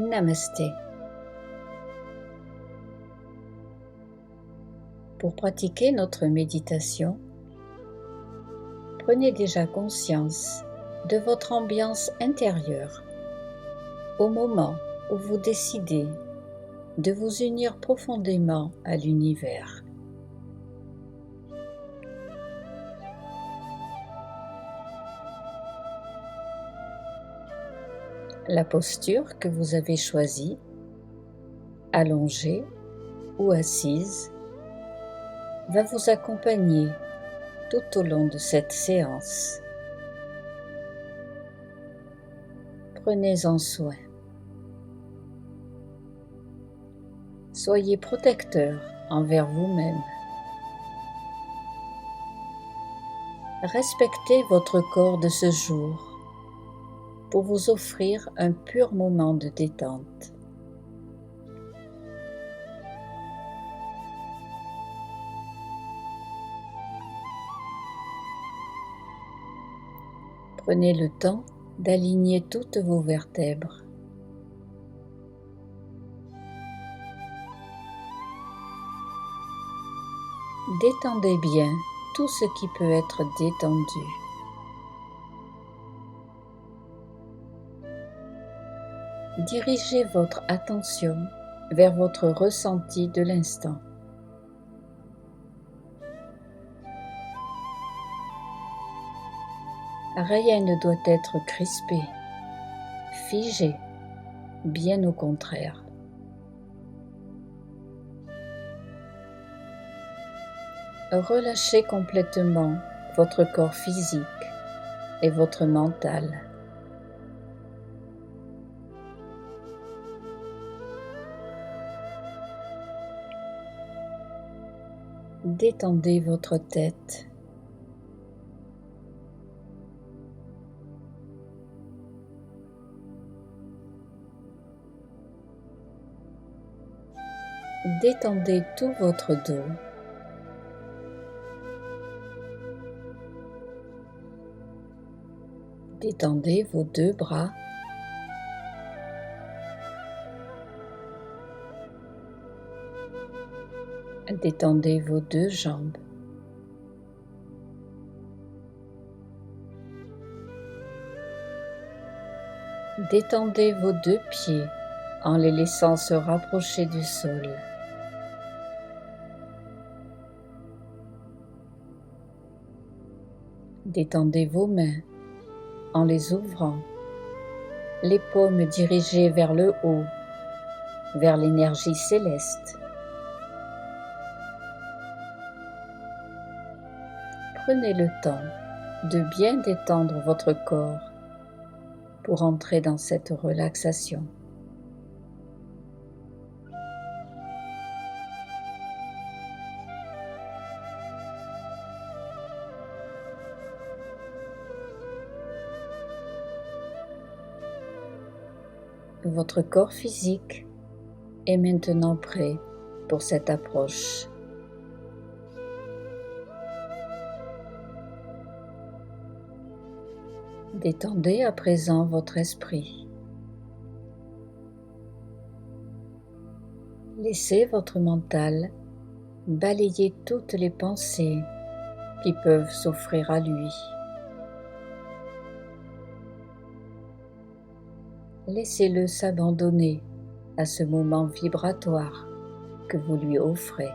Namasté. Pour pratiquer notre méditation, prenez déjà conscience de votre ambiance intérieure au moment où vous décidez de vous unir profondément à l'univers. La posture que vous avez choisie, allongée ou assise, va vous accompagner tout au long de cette séance. Prenez-en soin. Soyez protecteur envers vous-même. Respectez votre corps de ce jour pour vous offrir un pur moment de détente. Prenez le temps d'aligner toutes vos vertèbres. Détendez bien tout ce qui peut être détendu. Dirigez votre attention vers votre ressenti de l'instant. Rien ne doit être crispé, figé, bien au contraire. Relâchez complètement votre corps physique et votre mental. Détendez votre tête. Détendez tout votre dos. Détendez vos deux bras. Détendez vos deux jambes. Détendez vos deux pieds en les laissant se rapprocher du sol. Détendez vos mains en les ouvrant, les paumes dirigées vers le haut, vers l'énergie céleste. Prenez le temps de bien détendre votre corps pour entrer dans cette relaxation. Votre corps physique est maintenant prêt pour cette approche. Détendez à présent votre esprit. Laissez votre mental balayer toutes les pensées qui peuvent s'offrir à lui. Laissez-le s'abandonner à ce moment vibratoire que vous lui offrez.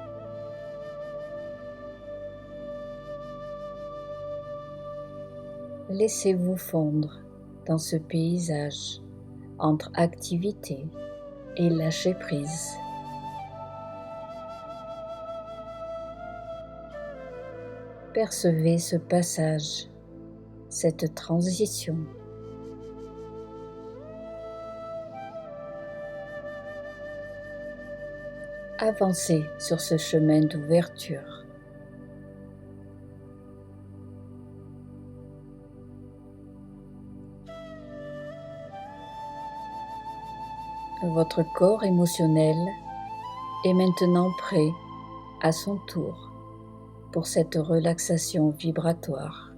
Laissez-vous fondre dans ce paysage entre activité et lâcher-prise. Percevez ce passage, cette transition. Avancez sur ce chemin d'ouverture. Votre corps émotionnel est maintenant prêt à son tour pour cette relaxation vibratoire.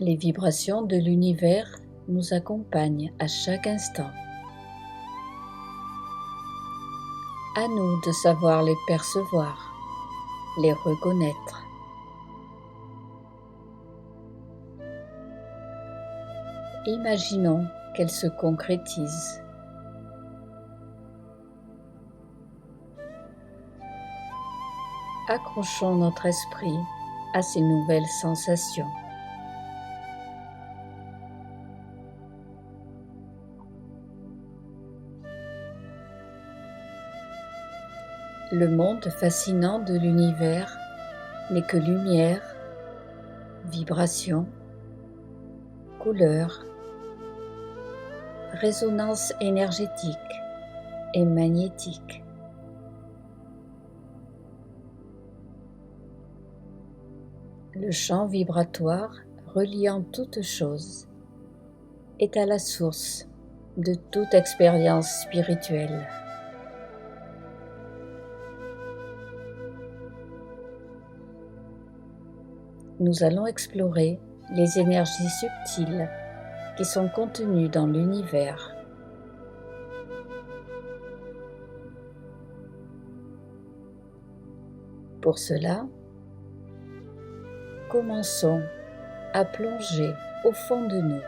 Les vibrations de l'univers nous accompagnent à chaque instant. À nous de savoir les percevoir, les reconnaître. Imaginons qu'elles se concrétisent. Accrochons notre esprit à ces nouvelles sensations. Le monde fascinant de l'univers n'est que lumière, vibration, couleur, résonance énergétique et magnétique. Le champ vibratoire reliant toutes choses est à la source de toute expérience spirituelle. Nous allons explorer les énergies subtiles qui sont contenues dans l'univers. Pour cela, commençons à plonger au fond de nous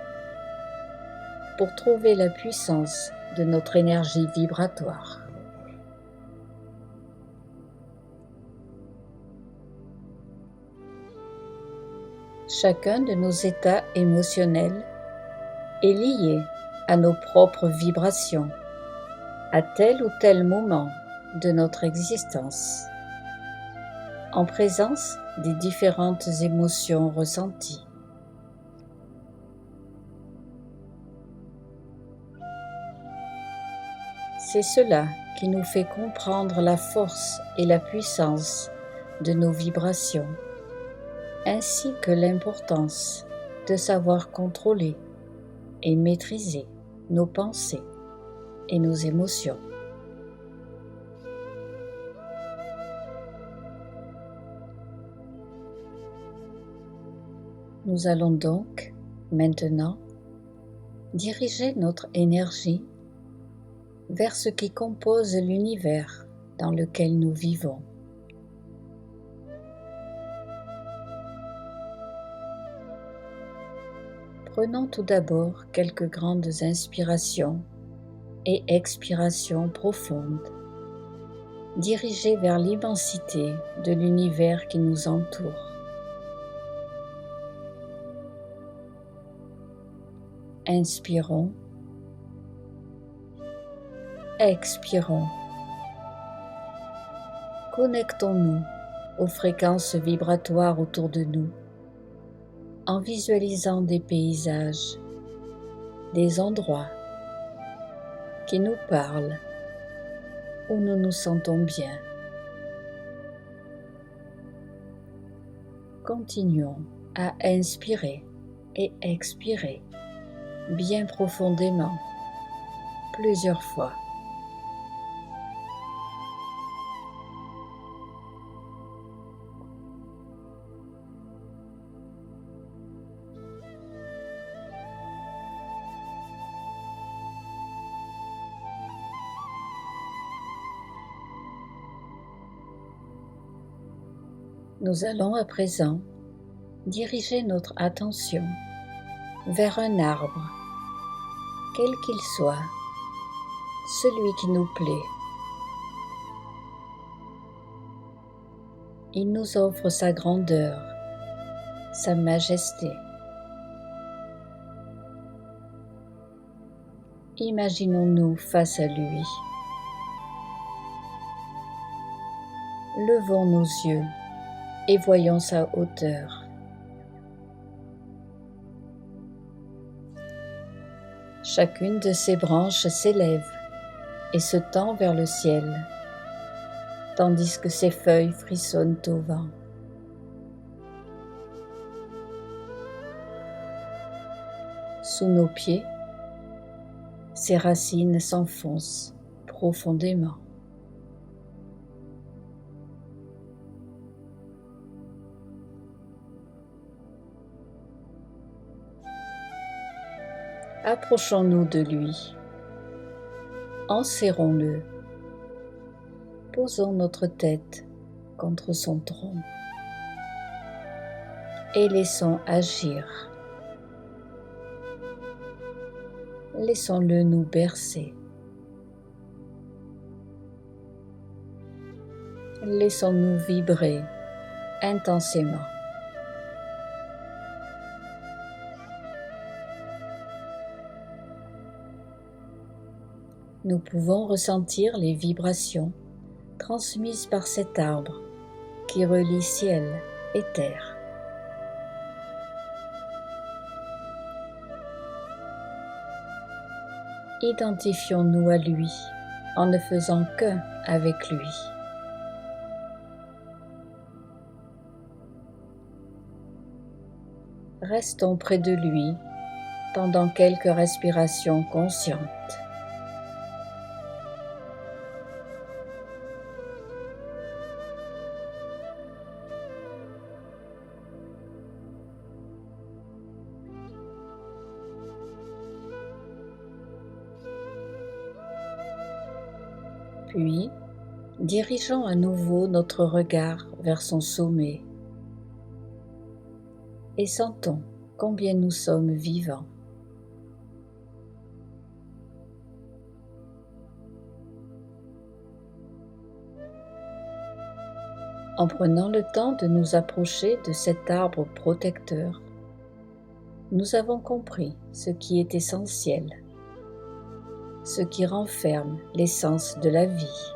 pour trouver la puissance de notre énergie vibratoire. Chacun de nos états émotionnels est lié à nos propres vibrations, à tel ou tel moment de notre existence, en présence des différentes émotions ressenties. C'est cela qui nous fait comprendre la force et la puissance de nos vibrations, ainsi que l'importance de savoir contrôler et maîtriser nos pensées et nos émotions. Nous allons donc, maintenant, diriger notre énergie vers ce qui compose l'univers dans lequel nous vivons. Prenons tout d'abord quelques grandes inspirations et expirations profondes, dirigées vers l'immensité de l'univers qui nous entoure. Inspirons, expirons. Connectons-nous aux fréquences vibratoires autour de nous, en visualisant des paysages, des endroits qui nous parlent, où nous nous sentons bien. Continuons à inspirer et expirer bien profondément, plusieurs fois. Nous allons à présent diriger notre attention vers un arbre, quel qu'il soit, celui qui nous plaît. Il nous offre sa grandeur, sa majesté. Imaginons-nous face à lui. Levons nos yeux et voyons sa hauteur. Chacune de ses branches s'élève et se tend vers le ciel, tandis que ses feuilles frissonnent au vent. Sous nos pieds, ses racines s'enfoncent profondément. Approchons-nous de lui, enserrons-le, posons notre tête contre son tronc et laissons agir. Laissons-le nous bercer. Laissons-nous vibrer intensément. Nous pouvons ressentir les vibrations transmises par cet arbre qui relie ciel et terre. Identifions-nous à lui en ne faisant qu'un avec lui. Restons près de lui pendant quelques respirations conscientes. Puis, dirigeons à nouveau notre regard vers son sommet et sentons combien nous sommes vivants. En prenant le temps de nous approcher de cet arbre protecteur, nous avons compris ce qui est essentiel, ce qui renferme l'essence de la vie.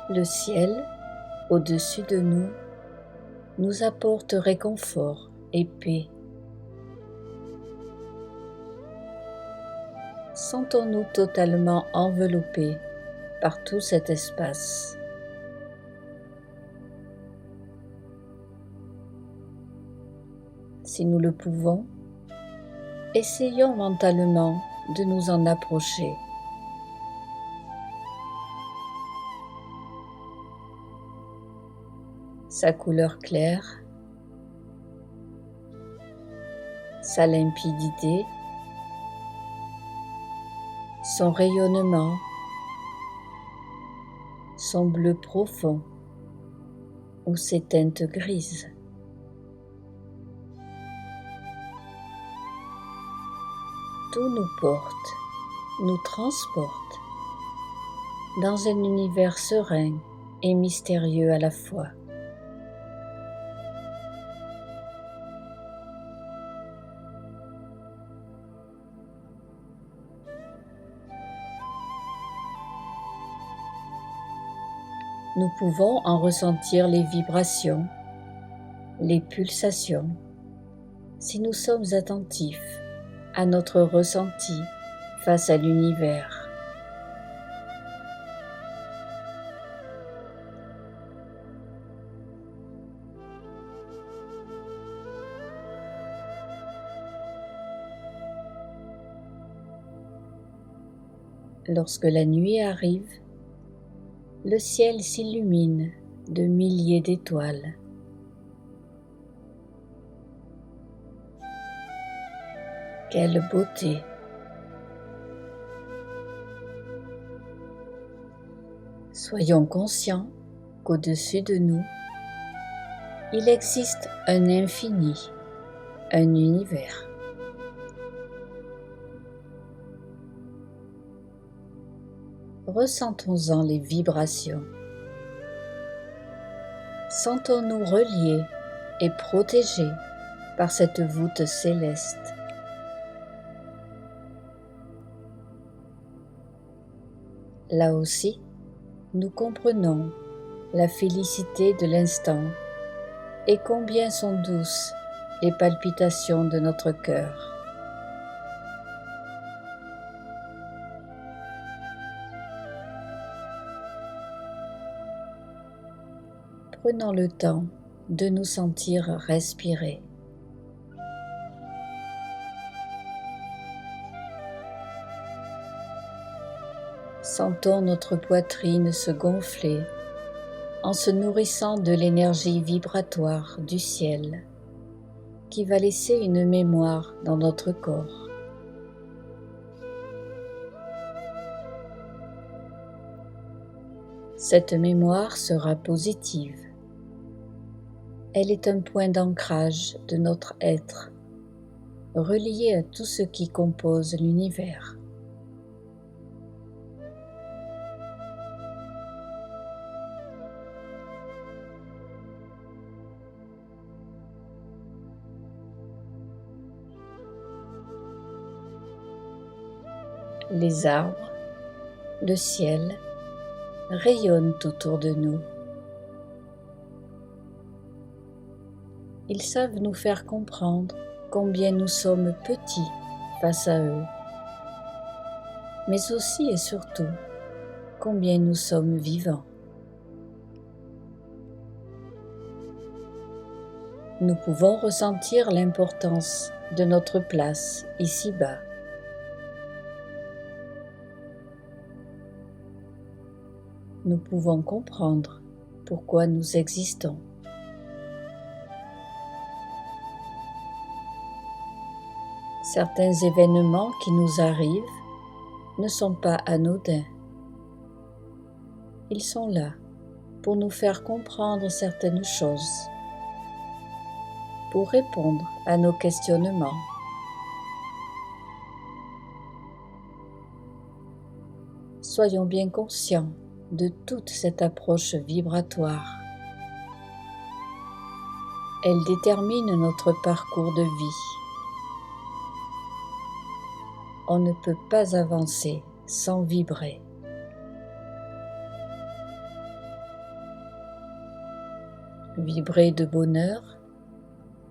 Le ciel, au-dessus de nous, nous apporte réconfort et paix. Sentons-nous totalement enveloppés par tout cet espace. Si nous le pouvons, essayons mentalement de nous en approcher. Sa couleur claire, sa limpidité, son rayonnement, son bleu profond ou ses teintes grises. Tout nous porte, nous transporte dans un univers serein et mystérieux à la fois. Nous pouvons en ressentir les vibrations, les pulsations, si nous sommes attentifs à notre ressenti face à l'univers. Lorsque la nuit arrive, le ciel s'illumine de milliers d'étoiles. Quelle beauté! Soyons conscients qu'au-dessus de nous, il existe un infini, un univers. Ressentons-en les vibrations. Sentons-nous reliés et protégés par cette voûte céleste. Là aussi, nous comprenons la félicité de l'instant et combien sont douces les palpitations de notre cœur. Prenons le temps de nous sentir respirer. Sentons notre poitrine se gonfler en se nourrissant de l'énergie vibratoire du ciel qui va laisser une mémoire dans notre corps. Cette mémoire sera positive. Elle est un point d'ancrage de notre être, relié à tout ce qui compose l'univers. Les arbres, le ciel rayonnent autour de nous. Ils savent nous faire comprendre combien nous sommes petits face à eux, mais aussi et surtout combien nous sommes vivants. Nous pouvons ressentir l'importance de notre place ici-bas. Nous pouvons comprendre pourquoi nous existons. Certains événements qui nous arrivent ne sont pas anodins. Ils sont là pour nous faire comprendre certaines choses, pour répondre à nos questionnements. Soyons bien conscients de toute cette approche vibratoire. Elle détermine notre parcours de vie. On ne peut pas avancer sans vibrer. Vibrer de bonheur,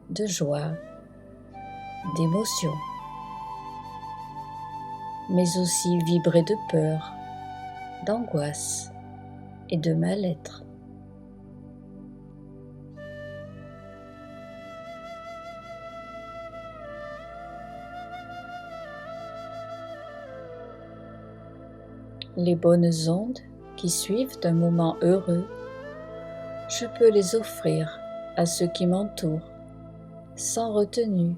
de joie, d'émotion, mais aussi vibrer de peur, d'angoisse et de mal-être. Les bonnes ondes qui suivent un moment heureux, je peux les offrir à ceux qui m'entourent, sans retenue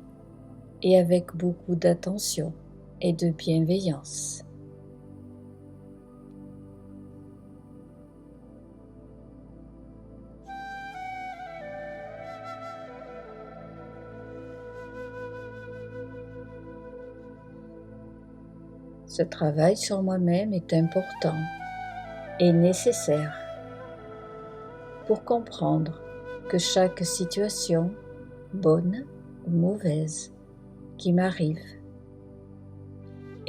et avec beaucoup d'attention et de bienveillance. Ce travail sur moi-même est important et nécessaire pour comprendre que chaque situation, bonne ou mauvaise, qui m'arrive,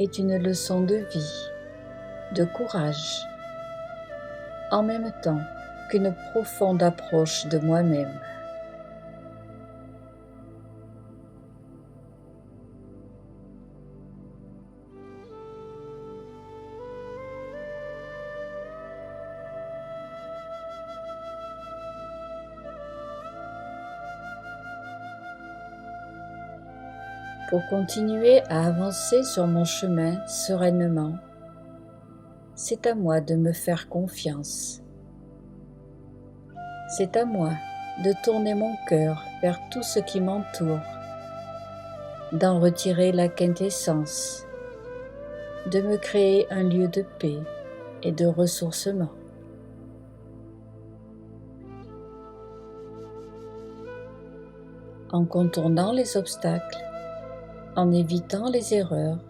est une leçon de vie, de courage, en même temps qu'une profonde approche de moi-même. Pour continuer à avancer sur mon chemin sereinement, c'est à moi de me faire confiance. C'est à moi de tourner mon cœur vers tout ce qui m'entoure, d'en retirer la quintessence, de me créer un lieu de paix et de ressourcement. En contournant les obstacles, en évitant les erreurs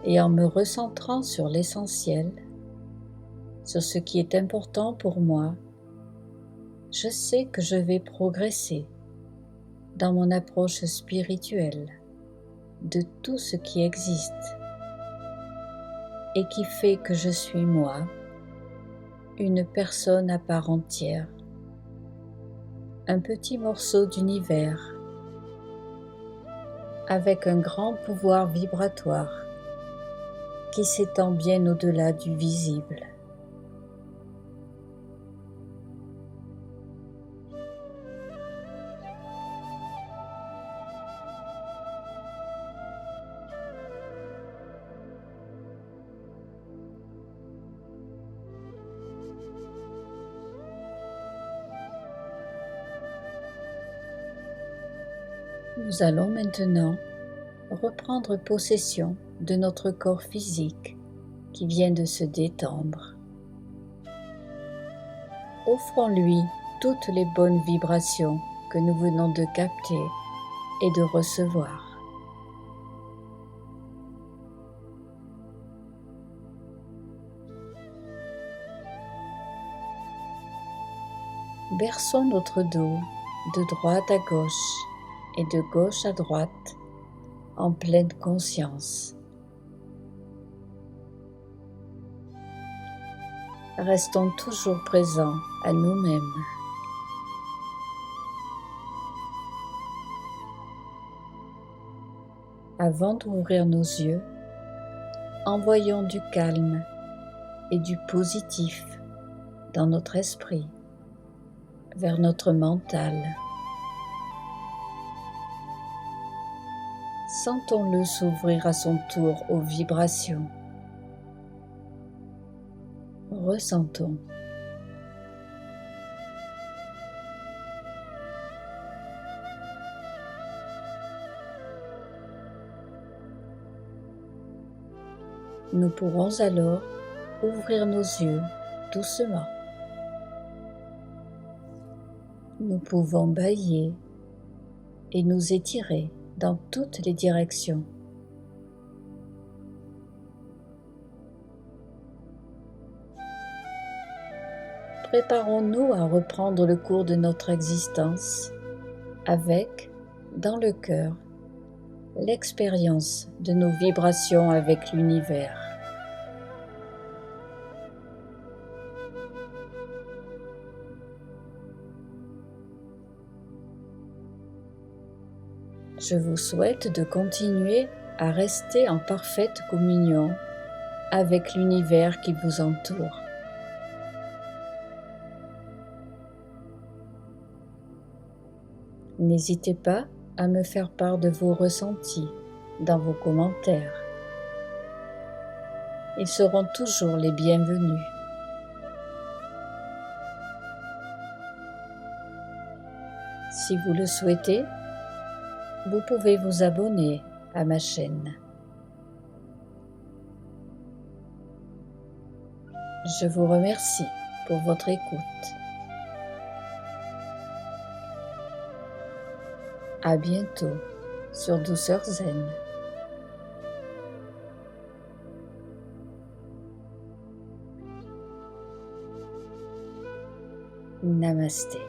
et en me recentrant sur l'essentiel, sur ce qui est important pour moi, je sais que je vais progresser dans mon approche spirituelle de tout ce qui existe et qui fait que je suis moi, une personne à part entière, un petit morceau d'univers avec un grand pouvoir vibratoire qui s'étend bien au-delà du visible. Nous allons maintenant reprendre possession de notre corps physique qui vient de se détendre. Offrons-lui toutes les bonnes vibrations que nous venons de capter et de recevoir. Berçons notre dos de droite à gauche et de gauche à droite en pleine conscience. Restons toujours présents à nous-mêmes. Avant d'ouvrir nos yeux, envoyons du calme et du positif dans notre esprit, vers notre mental. Sentons-le s'ouvrir à son tour aux vibrations. Ressentons. Nous pourrons alors ouvrir nos yeux doucement. Nous pouvons bâiller et nous étirer dans toutes les directions. Préparons-nous à reprendre le cours de notre existence avec, dans le cœur, l'expérience de nos vibrations avec l'univers. Je vous souhaite de continuer à rester en parfaite communion avec l'univers qui vous entoure. N'hésitez pas à me faire part de vos ressentis dans vos commentaires. Ils seront toujours les bienvenus. Si vous le souhaitez, vous pouvez vous abonner à ma chaîne. Je vous remercie pour votre écoute. À bientôt sur Douceur Zen. Namasté.